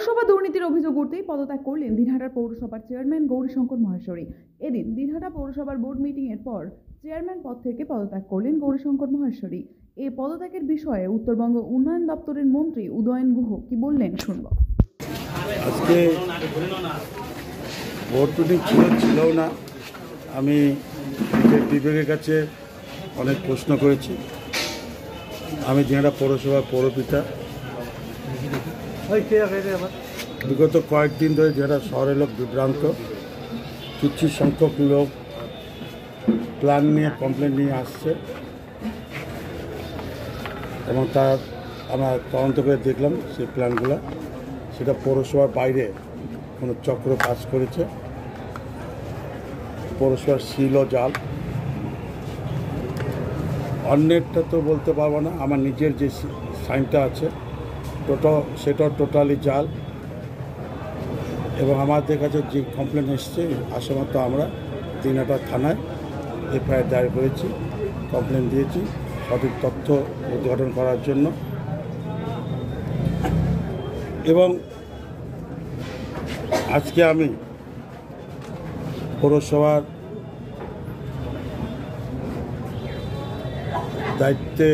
পৌরসভা দুর্নীতির অভিযোগ উঠতেই পদত্যাগ করলেন দিনহাটার পৌরসভার চেয়ারম্যান গৌরীশঙ্কর মহেশ্বরী। এদিন দিনহাটা পৌরসভার বোর্ড মিটিং এর পর চেয়ারম্যান পদ থেকে পদত্যাগ করলেন গৌরীশঙ্কর মহেশ্বরী। এই পদত্যাগের বিষয়ে উত্তরবঙ্গ উন্নয়ন দপ্তরের মন্ত্রী উদয়ন গুহ কি বললেন শুনব। আজকে বোর্ড মিটিং ছিল না, আমি বিবেকের কাছে অনেক প্রশ্ন করেছি। আমি দিনহাটা পৌরসভার পৌরপিতা। বিগত কয়েকদিন ধরে যারা শহরের লোক বিভ্রান্ত, কিছু সংখ্যক লোক প্ল্যান নিয়ে কমপ্লেন নিয়ে আসছে এবং তার আমরা তদন্ত করে দেখলাম সেই প্ল্যানগুলো সেটা পৌরসভার বাইরে কোনো চক্র কাজ করেছে। পৌরসভার সিল ও জাল, অন্যেরটা তো বলতে পারবো না, আমার নিজের যে সাইনটা আছে সেটা টোটালি জাল। এবং আমাদের কাছে যে কমপ্লেন এসছে আসামতো আমরা দিনহাটা থানায় এফআইআর দায়ের করেছি, কমপ্লেন দিয়েছি সঠিক তথ্য উদ্ঘাটন করার জন্য। এবং আজকে আমি পৌরসভার দায়িত্বে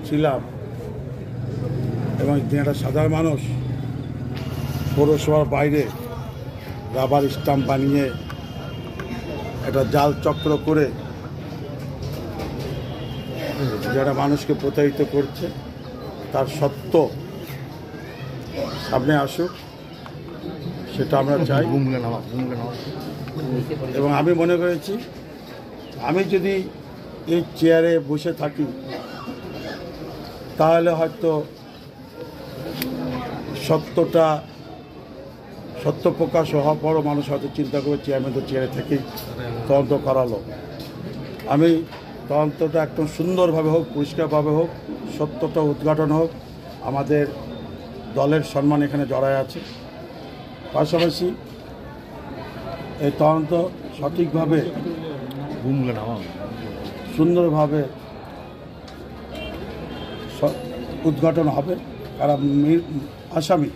ছিলাম এবং দিনহাটা সাধারণ মানুষ পৌরসভার বাইরে রাবার স্টাম্প বানিয়ে একটা জাল চক্র করে যারা মানুষকে প্রতারিত করছে তার সত্য সামনে আসুক, সেটা আমরা চাই। এবং আমি মনে করেছি আমি যদি এই চেয়ারে বসে থাকি তাহলে হয়তো সত্য প্রকাশ হওয়ার পরও মানুষ হয়তো চিন্তা করে চেয়ারম্যান তো চেয়ারে থেকেই তদন্ত করালো। আমি তদন্তটা একদম সুন্দরভাবে হোক, পরিষ্কারভাবে হোক, সত্যটা উদ্ঘাটন হোক। আমাদের দলের সম্মান এখানে জড়ায় আছে। পাশাপাশি এই তদন্ত সঠিকভাবে সুন্দরভাবে উদ্ঘাটন হবে। কারা আসামি,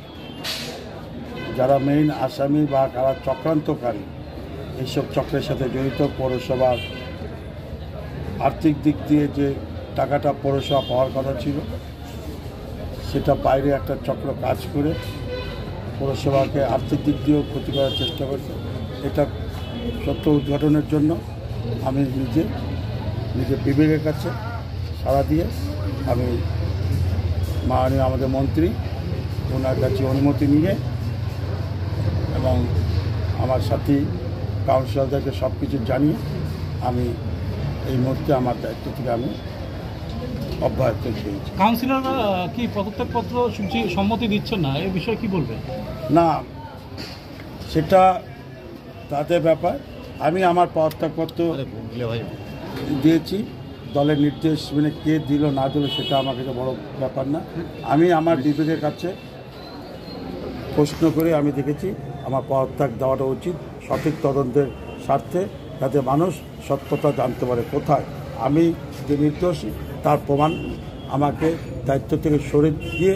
যারা মেইন আসামি বা কারা চক্রান্তকারী এইসব চক্রের সাথে জড়িত, পৌরসভার আর্থিক দিক দিয়ে যে টাকাটা পৌরসভা পাওয়ার কথা ছিল সেটা বাইরে একটা চক্র কাজ করে পৌরসভাকে আর্থিক দিক দিয়েও ক্ষতি করার চেষ্টা করছে। এটা সত্য উদ্ঘাটনের জন্য আমি নিজে বিবেকের কাছে সাড়া দিয়ে আমি মাননীয় আমাদের মন্ত্রী ওনার কাছে অনুমতি নিয়ে এবং আমার সাথী কাউন্সিলরদেরকে সব কিছু জানিয়ে আমি এই মুহূর্তে আমার দায়িত্ব থেকে আমি অব্যাহত দিয়েছি। কাউন্সিলররা কি পদত্যাগপত্র সম্মতি দিচ্ছেন না, এই বিষয়ে কি বলবেন? না, সেটা তাদের ব্যাপার। আমি আমার পদত্যাগপত্র দিয়েছি, দলের নির্দেশ মানে কে দিল না দিল সেটা আমার কাছে বড় ব্যাপার না। আমি আমার বিবেকের কাছে প্রশ্ন করে আমি দেখেছি আমার পদত্যাগ দেওয়াটা উচিত সঠিক তদন্তের স্বার্থে, যাতে মানুষ সত্যতা জানতে পারে কোথায় আমি যে নির্দোষী তার প্রমাণ আমাকে দায়িত্ব থেকে সরে দিয়ে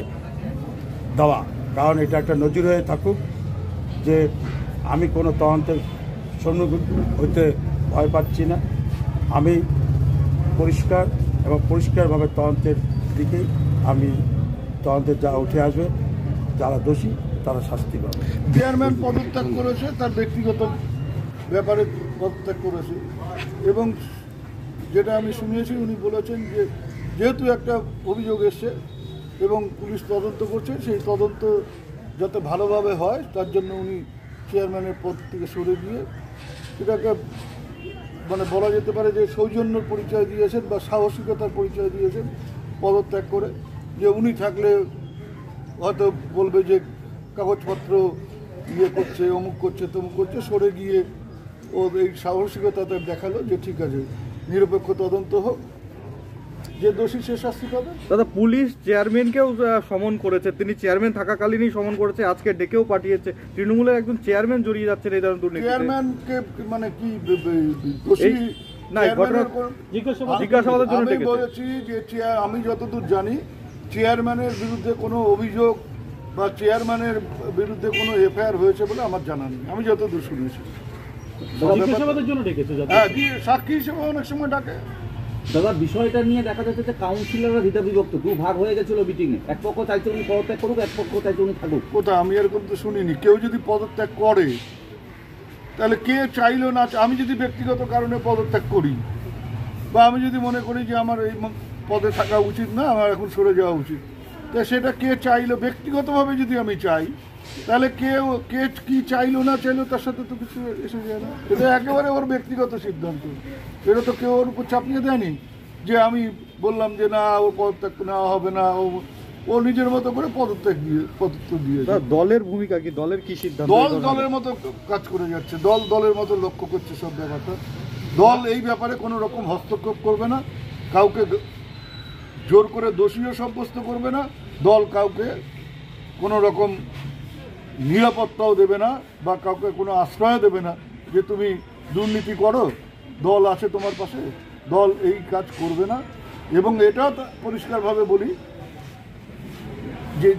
দেওয়া। কারণ এটা একটা নজির হয়ে থাকুক যে আমি কোনো তদন্তের সম্মুখীন হতে ভয় পাচ্ছি না। আমি পরিষ্কার এবং পরিষ্কারভাবে তদন্তের দিকেই আমি তদন্তের যা উঠে আসবে, যারা দোষী তারা শাস্তি পাবে। চেয়ারম্যান পদত্যাগ করেছে, তার ব্যক্তিগত ব্যাপারে পদত্যাগ করেছে এবং যেটা আমি শুনিয়েছি উনি বলেছেন যে যেহেতু একটা অভিযোগ এসছে এবং পুলিশ তদন্ত করছে, সেই তদন্ত যাতে ভালোভাবে হয় তার জন্য উনি চেয়ারম্যানের পদ থেকে সরে দিয়ে এটাকে মানে বলা যেতে পারে যে সৌজন্যর পরিচয় দিয়েছেন বা সাহসিকতার পরিচয় দিয়েছেন পদত্যাগ করে। যে উনি থাকলে হয়তো বলবে যে কাগজপত্র ইয়ে করছে, অমুক করছে, তমুক করছে, সরে গিয়ে ও এই সাহসিকতাতে দেখালো যে ঠিক আছে নিরপেক্ষ তদন্ত হোক, যে দোষী সে শাস্তি পাবে। দাদা, পুলিশ চেয়ারম্যানকেও সমন করেছে, তিনি চেয়ারম্যান থাকাকালীনই সমন করেছে, আজকে ডেকেও পাঠিয়েছে। তৃণমূলের একজন চেয়ারম্যান জড়িয়ে যাচ্ছেন এই ধরনের দুর্নীতি। চেয়ারম্যানকে মানে কি দোষী না, জিজ্ঞাসাবাদের জন্য আমি বলেছি যে আমি যতদূর জানি চেয়ারম্যানের বিরুদ্ধে কোনো অভিযোগ বা চেয়ারম্যানের বিরুদ্ধে কোনো এফআইআর হয়েছে বলে আমার জানা নেই, আমি যতদূর শুনেছি। জিজ্ঞাসাবাদের জন্য ডেকেছে যাতে হ্যাঁ, সাক্ষী হিসেবে অনেক সময় ডাকে। দাদা বিষয়টা নিয়ে দেখা যাচ্ছে যে কাউন্সিলররা দ্বিধা বিভক্ত, দু ভাগ হয়ে গেছিল মিটিংয়ে, এক পক্ষ চাইছে উনি পদত্যাগ করুক, এক পক্ষ চাইছে উনি থাকুক। কোথাও আমি এরকম তো শুনিনি। কেউ যদি পদত্যাগ করে তাহলে কে চাইলো না, আমি যদি ব্যক্তিগত কারণে পদত্যাগ করি বা আমি যদি মনে করি যে আমার এই পদে থাকা উচিত না, আমার এখন সরে যাওয়া উচিত, তা সেটা কে চাইলো, ব্যক্তিগতভাবে যদি আমি চাই তাহলে কে কি চাইলো না চাইলো তার সাথে তো কিছু এসে যায় না। এটা একেবারে ওর ব্যক্তিগত সিদ্ধান্ত, এটা তো কেউ ওর উপর চাপিয়ে দেয়নি যে আমি বললাম যে না ওর পদত্যাগ নেওয়া হবে না, ও নিজের মতো করে পদত্যাগ দিয়ে দলের ভূমিকা কি, দলের কি সিদ্ধান্ত? দলের মতো কাজ করে যাচ্ছে, দলের মতো লক্ষ্য করছে সব ব্যাপারটা। দল এই ব্যাপারে কোনো রকম হস্তক্ষেপ করবে না, কাউকে জোর করে দোষীও সাব্যস্ত করবে না, দল কাউকে কোনো রকম নিরাপত্তাও দেবে না বা কাউকে কোনো আশ্রয় দেবে না যে তুমি দুর্নীতি করো, দল আছে তোমার পাশে। দল এই কাজ করবে না। এবং এটাও পরিষ্কারভাবে বলি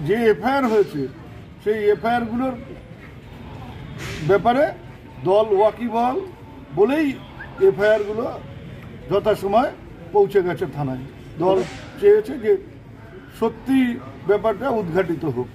যে এফআইআর হয়েছে সেই এফআইআরগুলোর ব্যাপারে দল ওয়াকিবহাল বলেই এফআইআরগুলো যথাসময় পৌঁছে গেছে থানায়। দল চেয়েছে যে সত্যি ব্যাপারটা উদ্ঘাটিত হোক।